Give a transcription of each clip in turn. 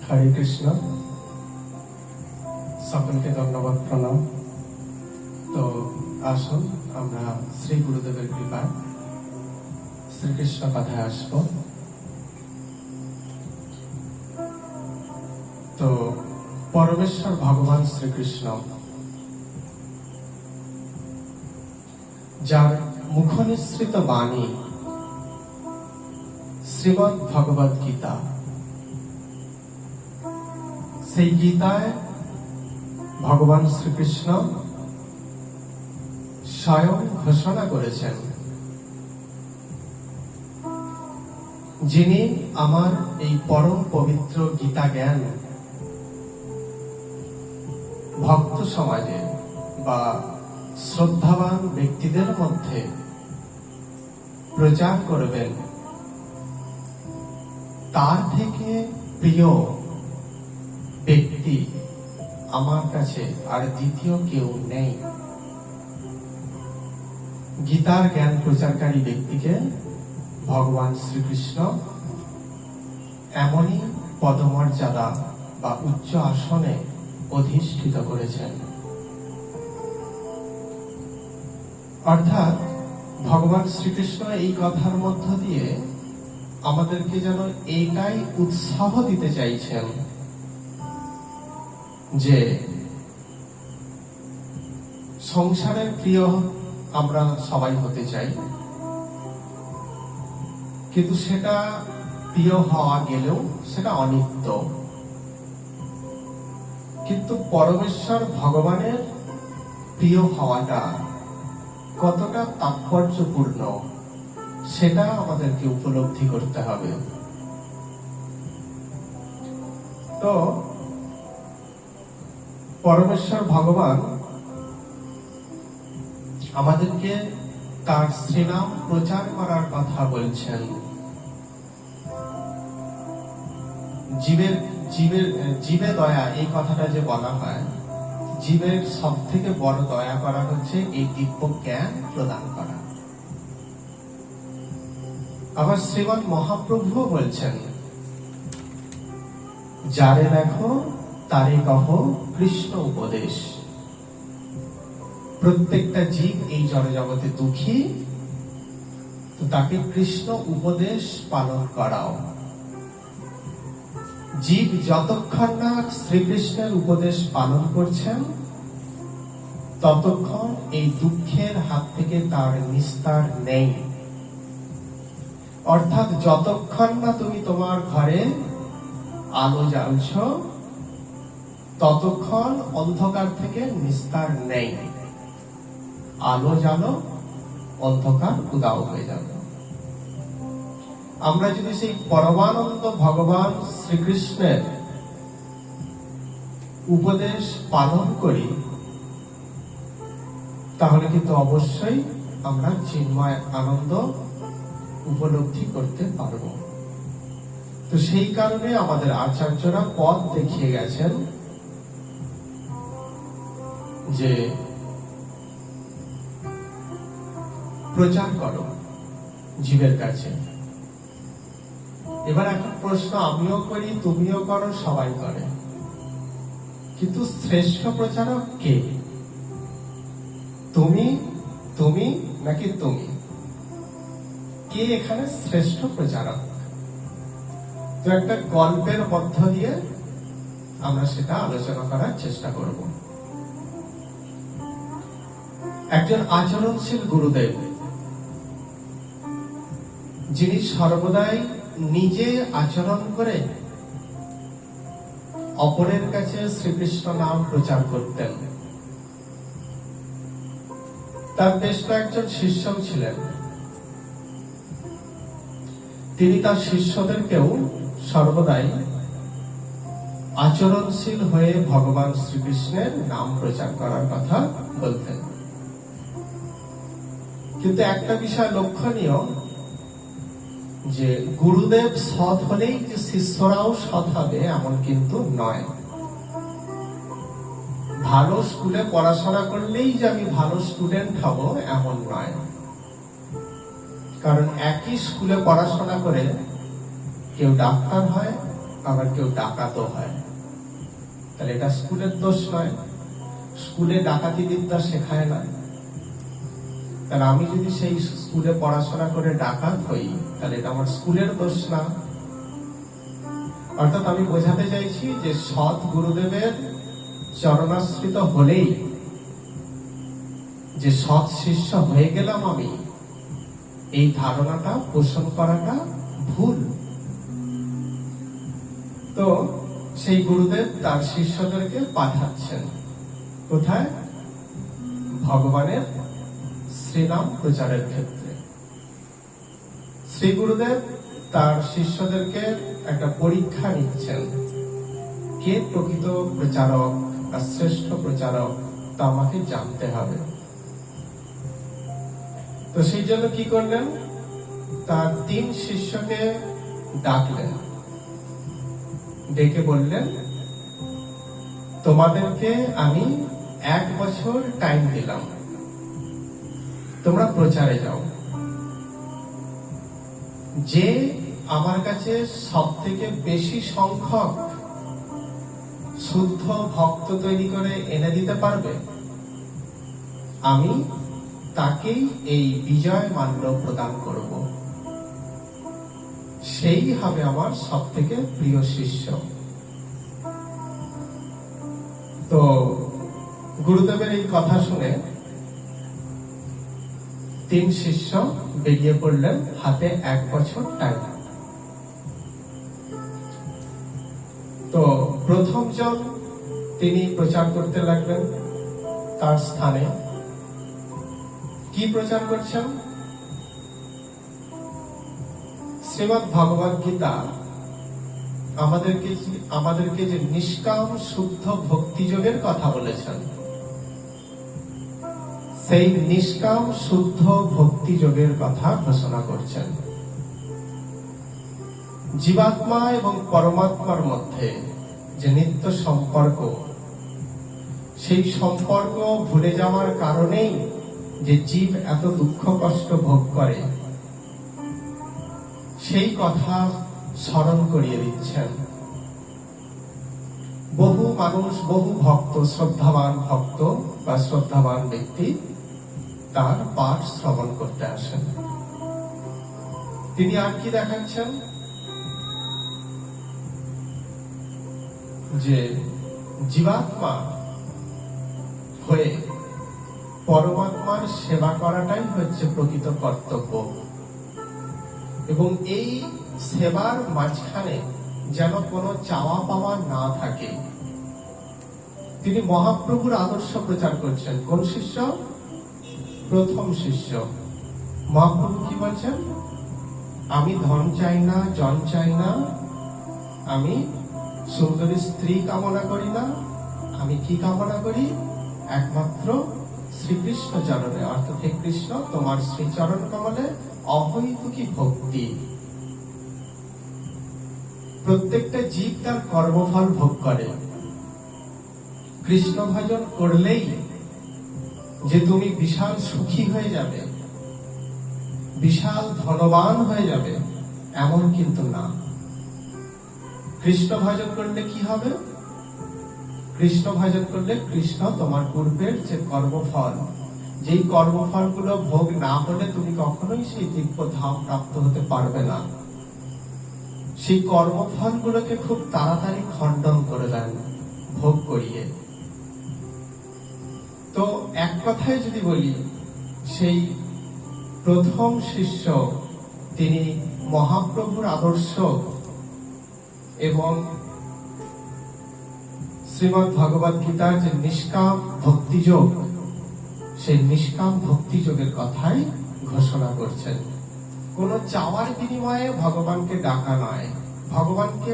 হরে কৃষ্ণ। সকলকে ধন্যবাদ, প্রণাম। তো আসুন আমরা শ্রী গুরুদেবের কৃপায় শ্রীকৃষ্ণ কথায় আসব। তো পরমেশ্বর ভগবান শ্রীকৃষ্ণ, যার মুখনিসৃত বাণী শ্রীমদ্ ভগবদ গীতা, সেই গীতায় ভগবান শ্রীকৃষ্ণ স্বয়ং ঘোষণা করেছেন, যিনি আমার এই পরম পবিত্র গীতা জ্ঞান ভক্ত সমাজে বা শ্রদ্ধাবান ব্যক্তিদের মধ্যে প্রচার করবেন, তার থেকে প্রিয় ব্যক্তি আমার কাছে আর দ্বিতীয় কেউ নেই। গীতার জ্ঞান প্রচারকারী ব্যক্তিকে ভগবান শ্রীকৃষ্ণ এমনই পদমর্যাদা বা উচ্চ আসনে অধিষ্ঠিত করেছেন। অর্থাৎ ভগবান শ্রীকৃষ্ণ এই কথার মধ্য দিয়ে আমাদেরকে যেন এইটাই উৎসাহ দিতে চাইছেন যে সংসারের প্রিয় আমরা সবাই হতে চাই, কিন্তু সেটা প্রিয় হওয়া গেলেও সেটা অনিত্য। কিন্তু পরমেশ্বর ভগবানের প্রিয় হওয়াটা কতটা তাৎপর্যপূর্ণ সেটা আমাদেরকে উপলব্ধি করতে হবে। তো পরমেশ্বর ভগবান আমাদেরকে তার শ্রীনাম প্রচার করার কথা বলছেন। জীবে দয়া, এই কথাটা যে বলা হয়, জীবের সব থেকে বড় দয়া করা হচ্ছে এই দিব্য জ্ঞান প্রদান করা। আবার শ্রীমৎ মহাপ্রভু বলছেন, যারে দেখো তারে কহ কৃষ্ণ উপদেশ। প্রত্যেকটা জীব এই জড়জগতে দুঃখী, তো তাকে কৃষ্ণ উপদেশ পালন করাও। জীব যতক্ষণ না শ্রীকৃষ্ণের উপদেশ পালন করছেন, ততক্ষণ এই দুঃখের হাত থেকে তার নিস্তার নেই। অর্থাৎ যতক্ষণ না তুমি তোমার ঘরে আলো জ্বালছ, ততক্ষণ অন্ধকার থেকে নিস্তার নেই। আলো জ্বালো, অন্ধকার উদাও হয়ে যাবে। আমরা যদি সেই পরমানন্দ ভগবান শ্রীকৃষ্ণের উপদেশ পালন করি, তাহলে কিন্তু অবশ্যই আমরা চিন্ময় আনন্দ উপলব্ধি করতে পারব। তো সেই কারণে আমাদের আচার্যরা পথ দেখিয়ে গেছেন যে প্রচার করো জীবের কাছে। এবার একটা প্রশ্ন আমিও করি, তুমিও করো, সবাই করে, কিন্তু শ্রেষ্ঠ প্রচারক কে? তুমি নাকি তুমি? কে এখানে শ্রেষ্ঠ প্রচারক? তো একটা গল্পের মধ্য দিয়ে আমরা সেটা আলোচনা করার চেষ্টা করব। একজন আচরণশীল গুরুদেব, যিনি সর্বদাই নিজে আচরণ করে অপরের কাছে শ্রীকৃষ্ণ নাম প্রচার করতেন। তার বেশ কয়েকজন শিষ্যও ছিলেন। তিনি তার শিষ্যদেরকেও সর্বদাই আচরণশীল হয়ে ভগবান শ্রীকৃষ্ণের নাম প্রচার করার কথা বলতেন। কিন্তু একটা বিষয় লক্ষণীয়, যে গুরুদেব সৎ হলেই যে শিষ্যরাও সৎ হবে এমন কিন্তু নয়। ভালো স্কুলে পড়াশোনা করলেই যে আমি ভালো স্টুডেন্ট হব এমন নয়। কারণ একই স্কুলে পড়াশোনা করে কেউ ডাক্তার হয়, আবার কেউ ডাকাতও হয়। তাহলে এটা স্কুলের দোষ নয়, স্কুলে ডাকাতি বিদ্যা শেখায় না। তাহলে আমি যদি সেই স্কুলে পড়াশোনা করে ডাকাত হই, তাহলে এটা আমার স্কুলের দোষ না। অর্থাৎ আমি বোঝাতে চাইছি যে সৎ গুরুদেবের চরণাশ্রিত হলেই যে সৎ শিষ্য হয়ে গেলাম আমি, এই ধারণাটা পোষণ করাটা ভুল। তো সেই গুরুদেব তার শিষ্যদেরকে পাঠাচ্ছেন কোথায়? ভগবানের শ্রীনাম প্রচারের ক্ষেত্রে। শ্রী গুরুদেব তার শিষ্যদেরকে একটা পরীক্ষা নিচ্ছেন, কে প্রকৃত প্রচারক বা শ্রেষ্ঠ প্রচারক তা আমাকে জানতে হবে। তো সেই জন্য কি করলেন? তার 3 শিষ্যকে ডাকলেন, ডেকে বললেন, তোমাদেরকে আমি 1 বছর টাইম দিলাম, তোমরা প্রচারে যাও। যে আমার কাছে সব থেকে বেশি সংখ্যক শুদ্ধ ভক্ত তৈরি করে এনে দিতে পারবে, আমি তাকেই এই বিজয় মাল্য প্রদান করব। সেই হবে আমার সব থেকে প্রিয় শিষ্য। তো গুরুদেবের এই কথা শুনে 3 শিষ্য বেরিয়ে পড়লেন, হাতে 1 বছর টাইম। তো প্রথম জন তিনি প্রচার করতে লাগলেন তার স্থানে। কি প্রচার করছেন? শ্রীমদ্ ভগবদ গীতা আমাদেরকে যে নিষ্কাম শুদ্ধ ভক্তি যোগের কথা বলেছেন, সেই নিষ্কাম শুদ্ধ ভক্তি যোগের কথা ঘোষণা করছেন। জীবাত্মা এবং পরমাত্মার মধ্যে যে নিত্য সম্পর্ক, সেই সম্পর্ক ভুলে যাওয়ার কারণেই যে জীব এত দুঃখ কষ্ট ভোগ করে, সেই কথা স্মরণ করিয়ে দিচ্ছেন। বহু মানুষ, বহু ভক্ত, শ্রদ্ধাবান ভক্ত বা শ্রদ্ধাবান ব্যক্তি তার পাঠ শ্রবণ করতে আসেন। তিনি আর কি দেখাচ্ছেন? যে জীবাত্মা হয়ে পরমাত্মার সেবা করাটাই হচ্ছে প্রকৃত কর্তব্য, এবং এই সেবার মাঝখানে যেন কোনো চাওয়া পাওয়া না থাকে। তিনি মহাপ্রভুর আদর্শ প্রচার করছেন। কোন শিষ্য? প্রথম শিষ্য। মহাপ্রভু কি বলছেন? আমি ধন চাই না, জন চাই না, আমি সুন্দরী স্ত্রী কামনা করি না, আমি কি কামনা করি? একমাত্র শ্রীকৃষ্ণ চরণে, অর্থাৎ হে কৃষ্ণ, তোমার শ্রীচরণ কমলে অহৈতুকী ভক্তি। প্রত্যেকটা জীব তার কর্মফল ভোগ করে। কৃষ্ণ ভজন করলেই যে তুমি বিশাল সুখী হয়ে যাবে, বিশাল ধনবান হয়ে যাবে, এমন কিন্তু না। কৃষ্ণ ভজন করলে কি হবে? কৃষ্ণ ভজন করলে কৃষ্ণ তোমার পূর্বের যে কর্মফল, যেই কর্মফলগুলো ভোগ না হলে তুমি কখনোই সেই দিব্য ধাম প্রাপ্ত হতে পারবে না, সেই কর্মফলগুলোকে খুব তাড়াতাড়ি খণ্ডন করে দেন ভোগ করিয়ে। তো এক কথায় যদি বলি, সেই প্রথম শিষ্য তিনি মহাপ্রভুর আদর্শ এবং শ্রীমদ্ ভগবদ গীতার যে নিষ্কাম ভক্তিযোগ, সেই নিষ্কাম ভক্তিযোগের কথাই ঘোষণা করছেন। কোন চাওয়ার বিনিময়ে ভগবানকে ডাকা নয়, ভগবানকে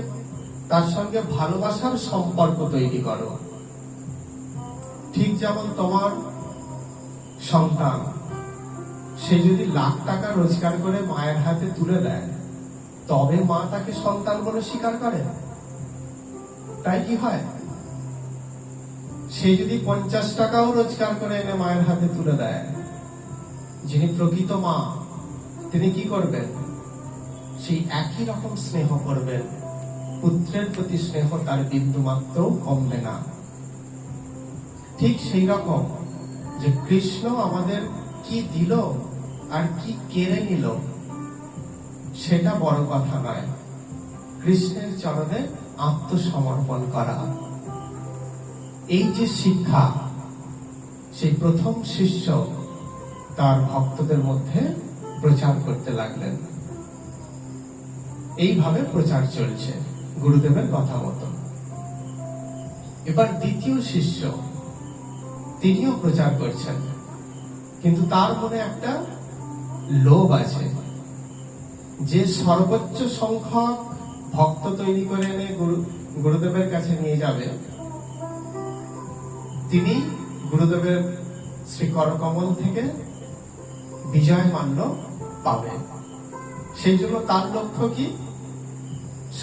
তার সঙ্গে ভালোবাসার সম্পর্ক তৈরি করো। ঠিক যেমন তোমার সন্তান, সে যদি লাখ টাকা রোজগার করে মায়ের হাতে তুলে দেয়, তবে মা তাকে সন্তান বলে স্বীকার করে, তাই কি হয়? সে যদি 50 টাকাও রোজগার করে এনে মায়ের হাতে তুলে দেয়, যিনি প্রকৃত মা তিনি কি করবেন? সেই একই রকম স্নেহ করবেন, পুত্রের প্রতি স্নেহ তার বিন্দুমাত্র কমবে না। ঠিক সেই রকম যে কৃষ্ণ আমাদের কি দিল আর কি কেড়ে নিল সেটা বড় কথা নয়, কৃষ্ণের চরণে আত্মসমর্পণ করা। এই যে শিক্ষা, সেই প্রথম শিষ্য তার ভক্তদের মধ্যে প্রচার করতে লাগলেন। এইভাবে প্রচার চলছে গুরুদেবের কথা মতো। এবার দ্বিতীয় শিষ্য, তিনিও প্রচার করছেন, কিন্তু তার মনে একটা লোভ আছে যে সর্বোচ্চ সংখ্যক ভক্ত তৈরি করে এনে গুরুদেবের কাছে নিয়ে যাবে, তিনি গুরুদেবের শ্রী করকমল থেকে বিজয় মাল্য পাবেন। সেই জন্য তার লক্ষ্য কি?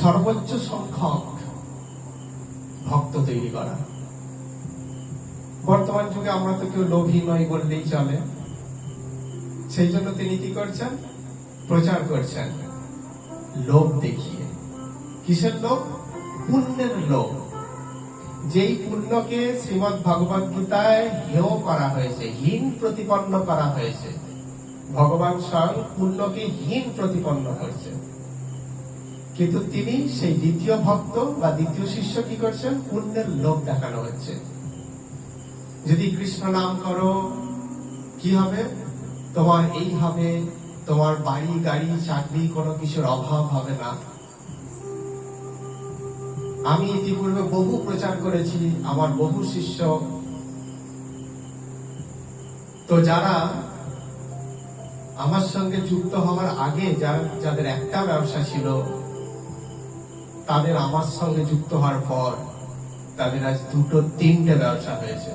সর্বোচ্চ সংখ্যক ভক্ত তৈরি করা। বর্তমান যুগে আমরা তো কেউ লোভী নই বললেই চলে। সেই জন্য তিনি কি করছেন? প্রচার করছেন লোভ দেখিয়ে। কিসের লোভ? পুণ্যের লোভ। যেই পুণ্যকে শ্রীমদ্ ভগবদ গীতায় হেয় করা হয়েছে, হীন প্রতিপন্ন করা হয়েছে, ভগবান স্বয়ং পুণ্যকে হীন প্রতিপন্ন করছে। কিন্তু তিনি সেই দ্বিতীয় ভক্ত বা দ্বিতীয় শিষ্য কি করছেন? পুণ্যের লোভ দেখানো হচ্ছে। যদি কৃষ্ণ নাম করো কি হবে? তোমার এই হবে, তোমার বাড়ি গাড়ি চাকরি কোনো কিছুর অভাব হবে না। আমি ইতিপূর্বে বহু প্রচার করেছি, আমার বহু শিষ্য। তো যারা আমার সঙ্গে যুক্ত হওয়ার আগে যাদের একটা ব্যবসা ছিল, তাদের আমার সঙ্গে যুক্ত হওয়ার পর তাদের আজ 2-3টে ব্যবসা হয়েছে।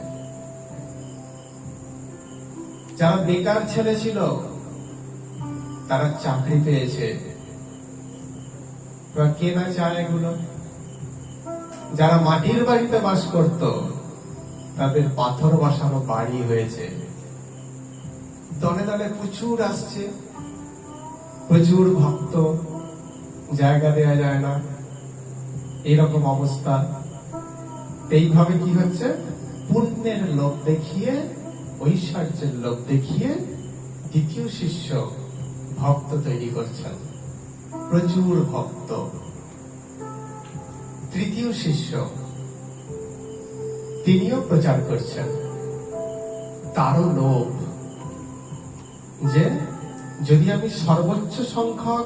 যারা বেকার ছেলে ছিল তারা চাকরি পেয়েছে। কে না চায় এগুলো? যারা মাটির বাড়িতে বাস করত তাদের পাথর বসানো বাড়ি হয়েছে। দলে দলে প্রচুর আসছে, প্রচুর ভক্ত, জায়গা দেওয়া যায় না, এইরকম অবস্থা। এইভাবে কি হচ্ছে? পুণ্যের লোভ দেখিয়ে, ঐশ্বর্যের লোভ দেখিয়ে দ্বিতীয় শিষ্য ভক্ত তৈরি করছেন, প্রচুর ভক্ত। তৃতীয় শিষ্য তিনিও প্রচার করছেন, তারও লোভ যে যদি আমি সর্বোচ্চ সংখ্যক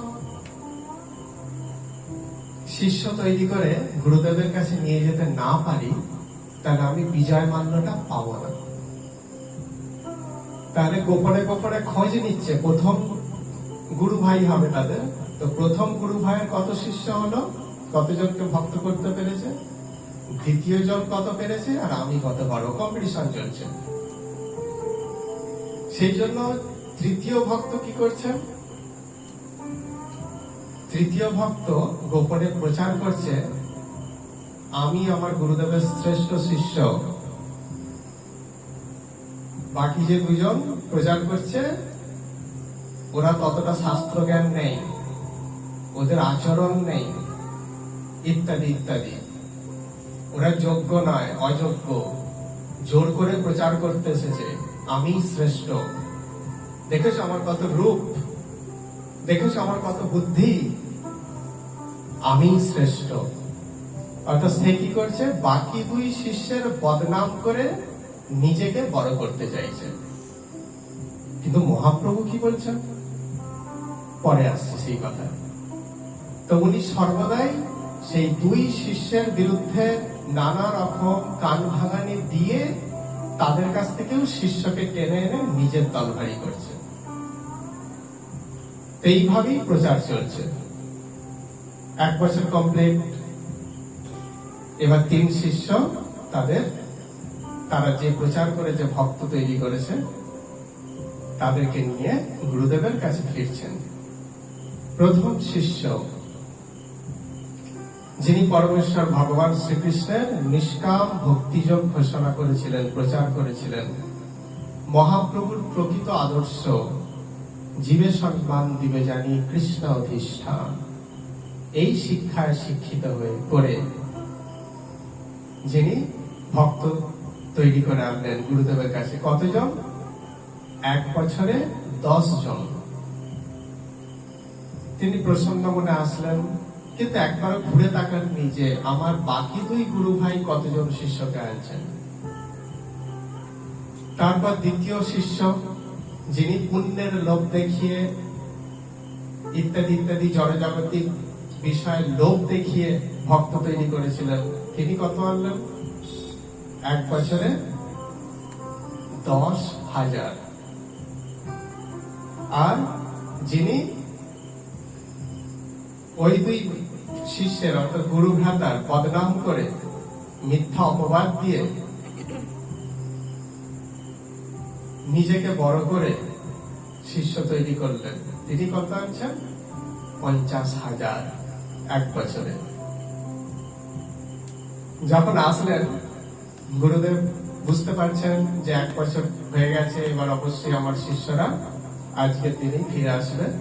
শিষ্য তৈরি করে গুরুদেবের কাছে নিয়ে যেতে না পারি, তাহলে আমি বিজয় মাল্যটা পাবো না। তাহলে গোপনে গোপনে খোঁজ নিচ্ছে, প্রথম গুরু ভাই হবে তাদের। তো প্রথম গুরু ভাইয়ের কত শিষ্য হলো, কতজনকে ভক্ত করতে পেরেছে, দ্বিতীয় জন কত পেরেছে, আর আমি কত বড়, কম্পিটিশন চলছে। সেই জন্য তৃতীয় ভক্ত কি করছেন? তৃতীয় ভক্ত গোপনে প্রচার করছে, আমি আমার গুরুদেবের শ্রেষ্ঠ শিষ্য। বাকি যে দুজন প্রচার করছে ওরা ততটা শাস্ত্র জ্ঞান নেই, ওদের আচরণ নেই, ইত্যাদি ইত্যাদি। ওরা যোগ্য নয়, অযোগ্য, জোর করে প্রচার করতে এসেছে আমি শ্রেষ্ঠ। দেখেছো আমার কত রূপ, দেখেছো আমার কত বুদ্ধি, আমি শ্রেষ্ঠ। অর্থাৎ সে কি করছে? বাকি দুই শিষ্যের বদনাম করে নিজেকে বড় করতে চাইছে। কিন্তু মহাপ্রভু কি বলছেন? পরে আসছে সেই কথা। তো উনি সর্বদাই সেই দুই শিষ্যের বিরুদ্ধে নানা রকম কান ভাঙানি দিয়ে তাদের কাছ থেকেও শিষ্যকে টেনে এনে নিজের দলভারী করছে। এইভাবেই প্রচার চলছে। 1 বছর কমপ্লিট। এবার 3 শিষ্য তারা যে প্রচার করে যে ভক্ত তৈরি করেছে তাদেরকে নিয়ে গুরুদেবের কাছে ফিরছেন। প্রথম শিষ্য যিনি পরমেশ্বর ভগবান শ্রীকৃষ্ণের নিষ্কাম ভক্তিযোগ ঘোষণা করেছিলেন, প্রচার করেছিলেন, মহাপ্রভুর প্রকৃত আদর্শ, জীবে সম্মান দিবে জানি কৃষ্ণ অধিষ্ঠান, এই শিক্ষায় শিক্ষিত হয়ে করে যিনি ভক্ত তৈরি করে আনলেন গুরুদেবের কাছে। কতজন? 1 বছরে 10 জন। তিনি প্রসন্ন মনে আসলেন, কিন্তু একবার ঘুরে তাকাননি যে আমার বাকি 2 গুরু ভাই কতজন শিষ্যকে আনছেন। তারপর দ্বিতীয় শিষ্য, যিনি পুণ্যের লোভ দেখিয়ে ইত্যাদি ইত্যাদি জড়জাগতিক বিষয়ে লোভ দেখিয়ে ভক্ত তৈরি করেছিলেন, তিনি কত আনলেন? 1 বছরে 10,000। আর যিনি ওই 2 শিষ্যের অর্থাৎ গুরু ভ্রাতার বদনাম করে মিথ্যা অপবাদ দিয়ে নিজেকে বড় করে শিষ্য তৈরি করলেন, তিনি কত আনছেন? 50,000 1 বছরে। যখন আসলেন গুরুদেব বুঝতে পারছেন যে 1 বছর হয়ে গেছে, এবার অবশ্যই আমার শিষ্যরা আজকে তিনি ফিরে আসবেন,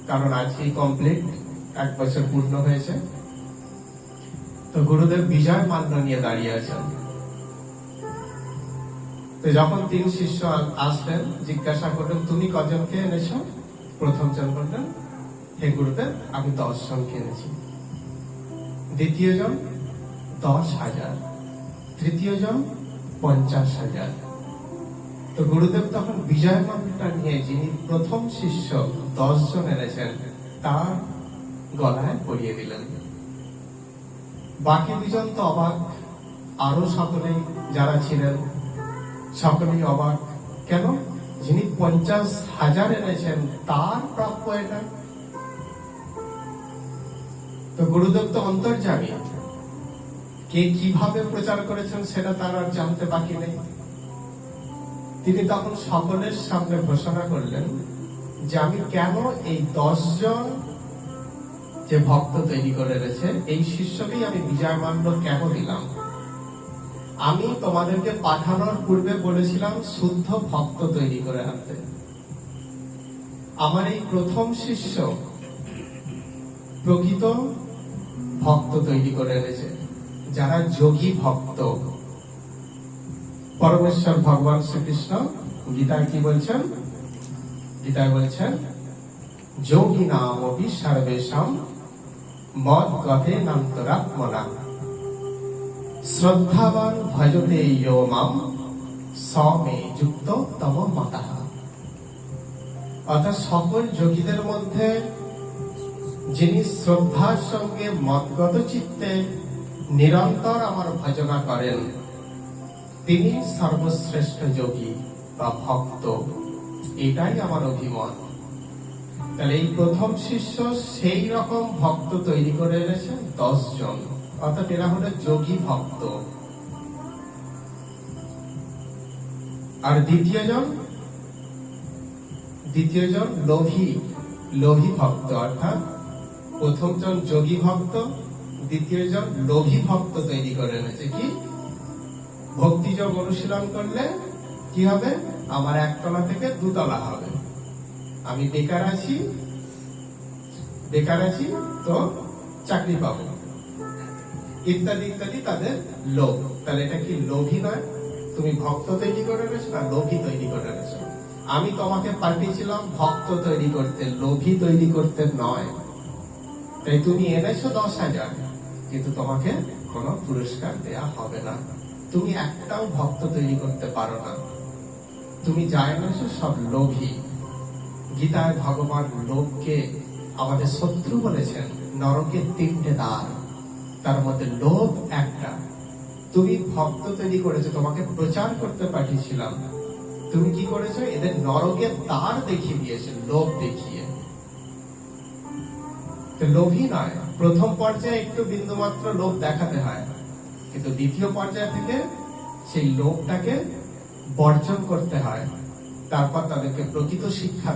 কারণ আজকেই কমপ্লিট 1 বছর পূর্ণ হয়েছে। তো গুরুদেব বিজয় মাল্য নিয়ে দাঁড়িয়ে আছেন। তো যখন 3 শিষ্য আসলেন, জিজ্ঞাসা করলেন, তুমি কজনকে এনেছ? প্রথম জন বললেন, হে গুরুদেব, আমি 10 জনকে এনেছি। দ্বিতীয় জন 10,000, তৃতীয় জন 50,000। তো গুরুদেব তখন বিজয় মাল্যটা নিয়ে, যিনি প্রথম শিষ্য 10 জন এনেছেন, তার গলায় পরিয়ে দিলেন। বাকি 2 জন তো অবাক, আরো সকলেই যারা ছিলেন সকলেই অবাক। কেন? যিনি 50,000 এনেছেন তার প্রাপ্য এটা। তো গুরুদেব তো অন্তর্যামী, কে কিভাবে প্রচার করেছেন সেটা তার আর জানতে বাকি নেই। তিনি তখন সকলের সামনে ঘোষণা করলেন যে আমি কেন এই 10 জন যে ভক্ত তৈরি করে রয়েছে, এই শিষ্যকেই আমি বিজয় মাল্য কেন দিলাম। আমি তোমাদেরকে পাঠানোর পূর্বে বলেছিলাম শুদ্ধ ভক্ত তৈরি করে আনতে। আমার এই প্রথম শিষ্য প্রকৃত ভক্ত তৈরি করে এনেছে, যারা যোগী ভক্ত। পরমেশ্বর ভগবান শ্রীকৃষ্ণ গীতায় কি বলছেন? গীতায় বলছেন, যোগী নাম অপি সর্বেষাম মদ গতে নান্তরাত্মনা শ্রদ্ধাবান ভজতে ইয়ো মাম সমে যুক্ত তম মতঃ। অর্থাৎ সকল যোগীদের মধ্যে যিনি শ্রদ্ধার সঙ্গে মদগত চিত্তে নিরন্তর আমার ভজনা করেন, তিনি সর্বশ্রেষ্ঠ যোগী বা ভক্ত। এটাই আমার অভিমত। তাহলে এই প্রথম শিষ্য সেই রকম ভক্ত তৈরি করে এনেছেন 10 জন, অর্থাৎ এরা হলো যোগী ভক্ত। আর দ্বিতীয় জন লোভী ভক্ত, অর্থাৎ প্রথম জন যোগী ভক্ত, দ্বিতীয় জন লোভী ভক্ত তৈরি করে এনেছে। কি? ভক্তিযোগ অনুশীলন করলে কি হবে? আমার 1 তলা থেকে 2 তলা হবে। আমি বেকার আছি তো চাকরি পাবো, ইত্যাদি ইত্যাদি তাদের লোভ। তাহলে এটা কি লোভী নয়? তুমি ভক্ত তৈরি করে এনেছো না লোভী তৈরি করে এনেছো? আমি তোমাকে পাঠিয়েছিলাম ভক্ত তৈরি করতে, লোভী তৈরি করতে নয়। তাই তুমি এনেছো 10,000, কিন্তু তোমাকে কোনো পুরস্কার দেয়া হবে না। তুমি একটাও ভক্ত তৈরি করতে পারো না। তুমি যা এনেছো সব লোভী। গীতায় ভগবান লোভকে আমাদের শত্রু বলেছেন। নরকের 3টে দ্বার, তার মধ্যে লোভ একটা। তুমি ভক্ত তৈরি করেছো, তোমাকে প্রচার করতে পাঠিয়েছিলাম, তুমি কি করেছো? এদের নরকের দ্বার দেখিয়ে দিয়েছে লোভ দেখিয়ে। লোভী নয়। প্রথম পর্যায়ে একটু বিন্দুমাত্র লোভ দেখাতে হয়, কিন্তু দ্বিতীয় পর্যায় থেকে সেই লোভটাকে বর্জন করতে হয়। তারপর তাদেরকে প্রকৃত শিক্ষা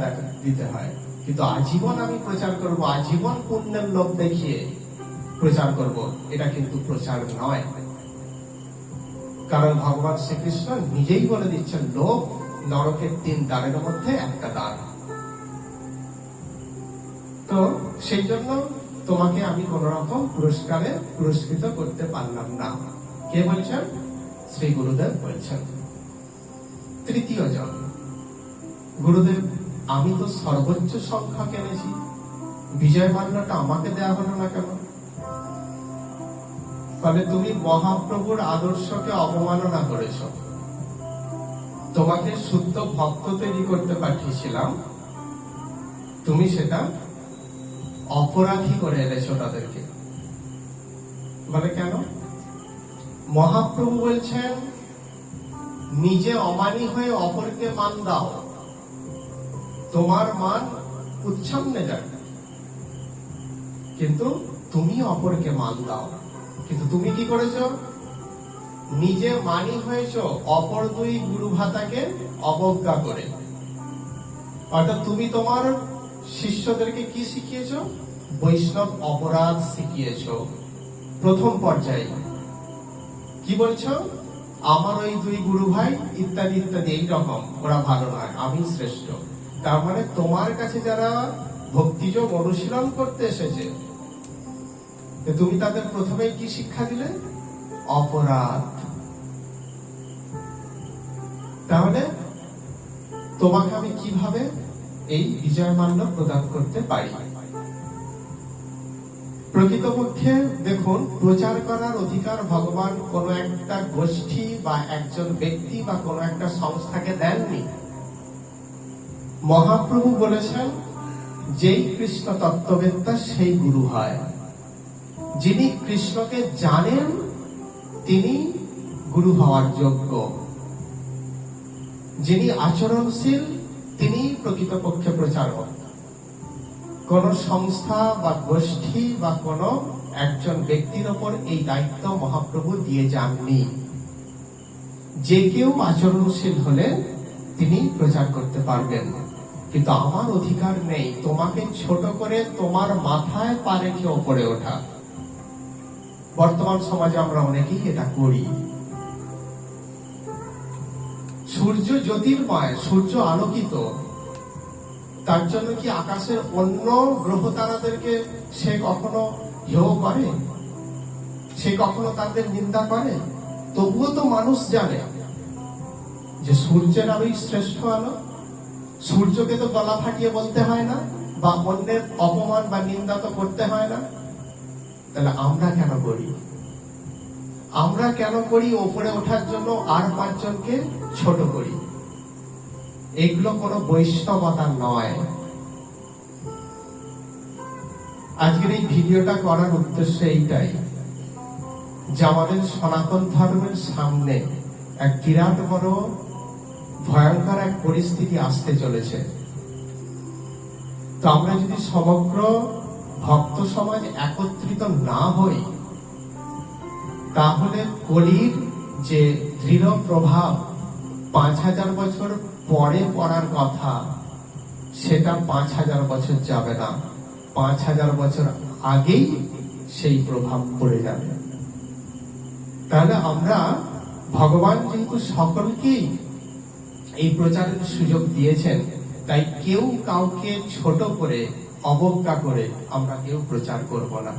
দিতে হয়। কিন্তু আজীবন আমি প্রচার করব, আজীবন পুণ্যের লোভ দেখিয়ে প্রচার করব, এটা কিন্তু প্রচার নয়। কারণ ভগবান শ্রীকৃষ্ণ নিজেই বলে দিচ্ছেন লোভ নরকের 3 দ্বারের মধ্যে একটা দ্বার। তো সেই জন্য তোমাকে আমি কোন রকম পুরস্কারে পুরস্কৃত করতে পারলাম না। কে বলছেন? শ্রী গুরুদেব বলছেন। তৃতীয় জন, গুরুদেব আমি তো সর্বোচ্চ সংখ্যক এনেছি, বিজয় মাল্যটা আমাকে দেয়া হলো না কেন? ফলে তুমি মহাপ্রভুর আদর্শকে অবমাননা করেছ। তোমাকে শুদ্ধ ভক্ত তৈরি করতে পাঠিয়েছিলাম, তুমি সেটা অপরাধী করে এনেছো তাদেরকে। বলে কেন? মহাপ্রভু বলছেন নিজে অমানী হয়ে অপরকে মান দাও, তোমার মান উচ্ছন্নে যায়, কিন্তু তুমি অপরকে মান দাও। কিন্তু তুমি কি করেছো? নিজে মানি হয়েছো অপর দুই গুরু ভাতাকে অবজ্ঞা করে। অর্থাৎ তুমি তোমার শিষ্যদেরকে কি শিখিয়েছো? বৈষ্ণব অপরাধ শিখিয়েছো। প্রথম পর্যায়ে কি বলছো? আমার ওই দুই গুরু ভাই ইত্যাদি ইত্যাদি, এইরকম ওরা ভালো নয়, আমি শ্রেষ্ঠ। তার মানে তোমার কাছে যারা ভক্তিযোগ অনুশীলন করতে এসেছে, তুমি তাদের প্রথমে কি শিক্ষা দিলে? অপরাধ। তাহলে তোমাকে আমি কিভাবে এই বিজয় মাল্য প্রদান করতে পারি? প্রকৃতপক্ষে দেখুন, প্রচার করার অধিকার ভগবান কোন একটা গোষ্ঠী বা একজন ব্যক্তি বা কোন একটা সংস্থাকে দেননি। মহাপ্রভু বলেছেন যেই কৃষ্ণ তত্ত্ববেত্তা সেই গুরু হয়। যিনি কৃষ্ণকে জানেন তিনি গুরু হওয়ার যোগ্য। যিনি আচরণশীল তিনি প্রকৃতপক্ষে প্রচারক। কোন সংস্থা বা গোষ্ঠী বা কোন একজন ব্যক্তির ওপর এই দায়িত্ব মহাপ্রভু দিয়ে যাননি। যে কেউ আচরণশীল হলে তিনি প্রচার করতে পারবেন, কিন্তু আমার অধিকার নেই তোমাকে ছোট করে তোমার মাথায় পা রেখে ওপরে ওঠা। বর্তমান সমাজে আমরা অনেকেই এটা করি। সূর্য জ্যোতির্ময়, সূর্য আলোকিত, তার জন্য কি আকাশের অন্য গ্রহ তারাদেরকে সে কখনো হেয় করে? সে কখনো তাদের নিন্দা করে? তবুও তো মানুষ জানে যে সূর্যের আলোই শ্রেষ্ঠ আলো। সূর্যকে তো গলা ফাটিয়ে বলতে হয় না, বা অন্যের অপমান বা নিন্দা তো করতে হয় না। তাহলে আমরা কেন করি? আমরা কেন করি ওপরে ওঠার জন্য আর পাঁচজনকে ছোট করি? এগুলো কোনো বৈষ্ণবতা নয়। আজকের এই ভিডিওটা করার উদ্দেশ্য এইটাই যে আমাদের সনাতন ধর্মের সামনে এক বিরাট বড় ভয়ঙ্কর এক পরিস্থিতি আসতে চলেছে। তো আমরা যদি সমগ্র ভক্ত সমাজ একত্রিত না হই, তাহলে কলির যে দৃঢ় প্রভাব 5000 বছর পরে পড়ার কথা, সেটা 5000 বছর যাবে না, 5000 বছর আগেই সেই প্রভাব পড়ে যাবে। তাহলে আমরা, ভগবান যেহেতু সকলকেই এই প্রচারের সুযোগ দিয়েছেন, তাই কেউ কাউকে ছোট করে অবজ্ঞা করে আমরা কেউ প্রচার করব না।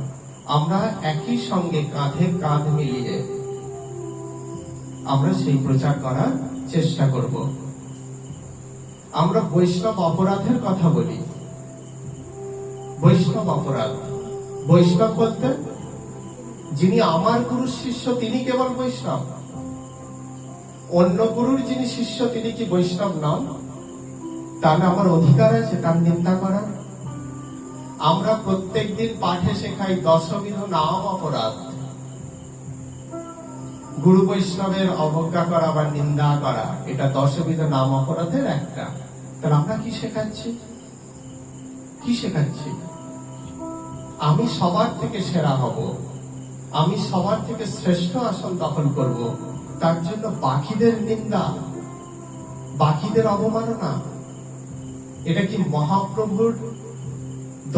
আমরা একই সঙ্গে কাঁধে কাঁধ মিলিয়ে আমরা সেই প্রচার করার চেষ্টা করব। আমরা বৈষ্ণব অপরাধের কথা বলি। বৈষ্ণব অপরাধ, বৈষ্ণব বলতে যিনি আমার গুরুর শিষ্য তিনি কেবল বৈষ্ণব। অন্য গুরুর যিনি শিষ্য তিনি কি বৈষ্ণব নন? তাহলে আমার অধিকার আছে তার নিন্দা করার। আমরা প্রত্যেকদিন পাঠে শেখাই দশবিধ নাম অপরাধ। গুরু বৈষ্ণবের অবজ্ঞা করা বা নিন্দা করা, এটা দশবিধ নাম অপরাধের একটা। তাহলে আমরা কি শেখাচ্ছি? কি শেখাচ্ছি? আমি সবার থেকে সেরা হব, আমি সবার থেকে শ্রেষ্ঠ আসন দখল করব, তার জন্য বাকিদের নিন্দা, বাকিদের অবমাননা। এটা কি মহাপ্রভুর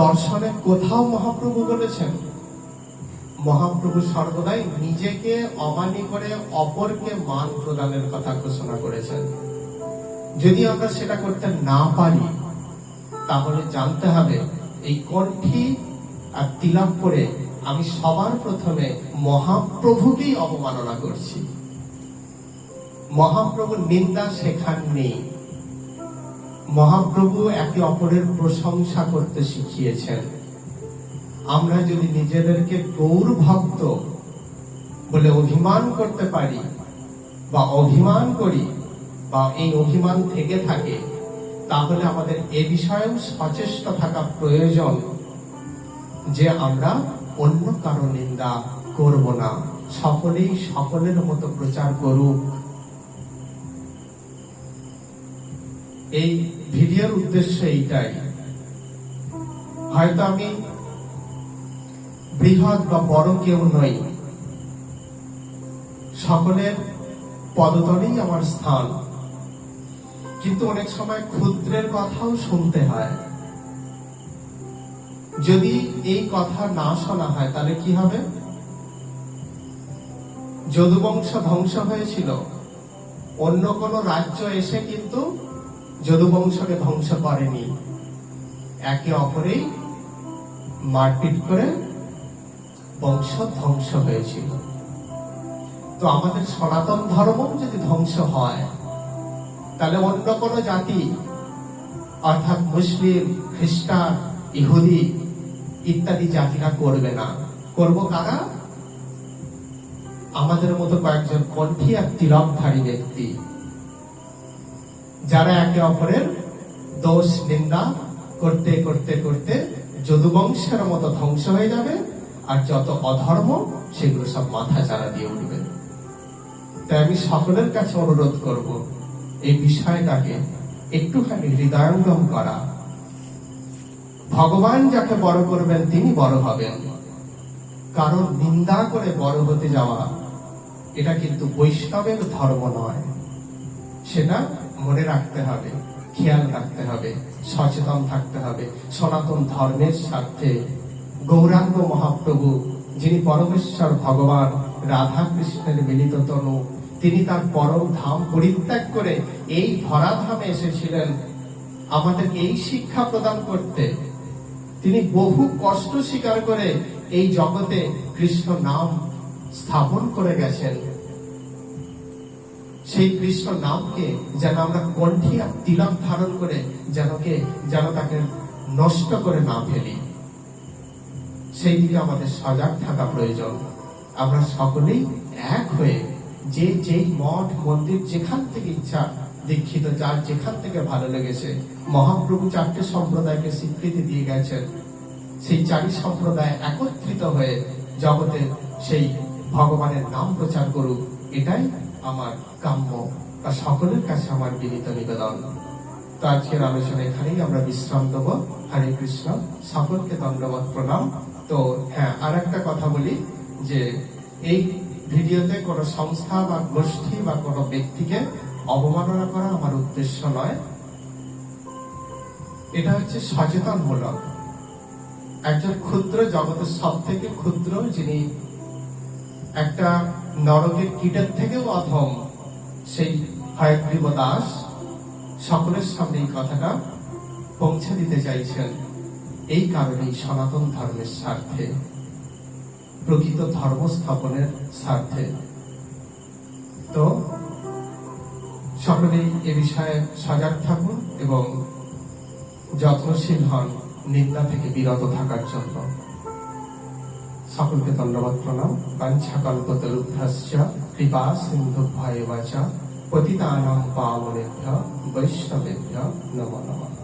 দর্শনে কোথাও মহাপ্রভু বলেছেন? মহাপ্রভু সর্বদাই নিজেকে অমানি করে অপরকে মান প্রদানের কথা ঘোষণা করেছেন। যদি আমরা সেটা করতে না পারি, তাহলে জানতে হবে এই কণ্ঠী আর তিলক করে আমি সবার প্রথমে মহাপ্রভুকেই অবমাননা করছি। মহাপ্রভুর নিন্দা শেখাননি। মহাপ্রভু একে অপরের প্রশংসা করতে শিখিয়েছেন। আমরা যদি নিজেদেরকে গৌর ভক্ত বলে অভিমান করতে পারি বা অভিমান করি বা এই অভিমান থেকে থাকে, তাহলে আমাদের এ বিষয়েও সচেষ্ট থাকা প্রয়োজন যে আমরা অন্য কারো নিন্দা করব না, সকলেই সকলের মতো প্রচার করুক। এই ভিডিওর উদ্দেশ্য এইটাই। হয়তো আমি বৃহৎ বা বড় কেউ নই, সকলের পদতলেই আমার স্থান, কিন্তু অনেক সময় ক্ষুদ্রের কথাও শুনতে হয়। যদি এই কথা না শোনা হয় তাহলে কি হবে? যদুবংশ ধ্বংস হয়েছিল, অন্য কোন রাজ্য এসে কিন্তু যদুবংশকে ধ্বংস করেনি। একে অপরেই মারপিট করে বংশ ধ্বংস হয়েছিল। তো আমাদের সনাতন ধর্ম যদি ধ্বংস হয়, তাহলে অন্য কোন জাতি অর্থাৎ মুসলিম, খ্রিস্টান, ইহুদি ইত্যাদি জাতিরা করবে না। করব কারা? আমাদের মতো কয়েকজন কণ্ঠী আর তিলকধারী ব্যক্তি, যারা একে অপরের দোষ নিন্দা করতে করতে করতে যদুবংশের মতো ধ্বংস হয়ে যাবে, আর যত অধর্ম সেগুলো সব মাথা চারা দিয়ে উঠবে। তাই আমি সকলের কাছে অনুরোধ করব এই বিষয়টাকে একটুখানি হৃদয়ঙ্গম করা। ভগবান যাকে বড় করবেন তিনি বড় হবেন। কারণ নিন্দা করে বড় হতে যাওয়া এটা কিন্তু বৈষ্ণবের ধর্ম নয়। সেটা মনে রাখতে হবে, খেয়াল রাখতে হবে, সচেতন থাকতে হবে। সনাতন ধর্মের স্বার্থে গৌরাঙ্গ মহাপ্রভু, যিনি পরমেশ্বর ভগবান রাধা কৃষ্ণের মিলিত তনু, তিনি তার পরম ধাম পরিত্যাগ করে এই ধরাধামে এসেছিলেন আমাদেরকে এই শিক্ষা প্রদান করতে। তিনি বহু কষ্ট স্বীকার করে এই জগতে কৃষ্ণ নাম স্থাপন করে গেছেন। সেই কৃষ্ণ নামকে যেন আমরা কণ্ঠী আর তিলক ধারণ করে যেন তাকে নষ্ট করে না ফেলি, সেই দিকে আমাদের সজাগ থাকা প্রয়োজন। আমরা সকলেই এক হয়ে যেই মঠ মন্দির যেখান থেকে ইচ্ছা দীক্ষিত, যার যেখান থেকে ভালো লেগেছে, মহাপ্রভু 4টে সম্প্রদায়কে স্বীকৃতি দিয়ে গেছেন। সেই 4 সম্প্রদায় একত্রিত হয়ে জগতে সেই ভগবানের নাম প্রচার করুক, এটাই আমার কাম্য বা সকলের কাছে আমার বিনীত নিবেদন। তো আজকের আলোচনা এখানেই আমরা বিশ্রাম দেব। হরে কৃষ্ণ, সকলকে দণ্ডবত প্রণাম। তো হ্যাঁ, আর একটা কথা বলি যে এই ভিডিওতে কোন সংস্থা বা গোষ্ঠী বা কোন ব্যক্তিকে অবমাননা করা আমার উদ্দেশ্য নয়। এটা হচ্ছে সচেতনমূলক। একজন ক্ষুদ্র, জগতের সব থেকে ক্ষুদ্র, যিনি একটা নরকের কীটের থেকেও অধম, সেই হয়গ্রীব দাস সকলের সামনে এই কথাটা পৌঁছে দিতে চাইছেন। এই কারণেই সনাতন ধর্মের স্বার্থে, প্রকৃত ধর্ম স্থাপনের স্বার্থে। তো সকলেই এ বিষয়ে সজাগ থাকুন এবং যত্নশীল হন নিন্দা থেকে বিরত থাকার জন্য। সকলকে ধন্যবাদ প্রণাম। বাঞ্ছাকল্পতরুভ্যশ্চ কৃপা সিন্ধুভ্যেব চ পতিতানাং পাবনেভ্যো বৈষ্ণবেভ্যো নমো নমঃ।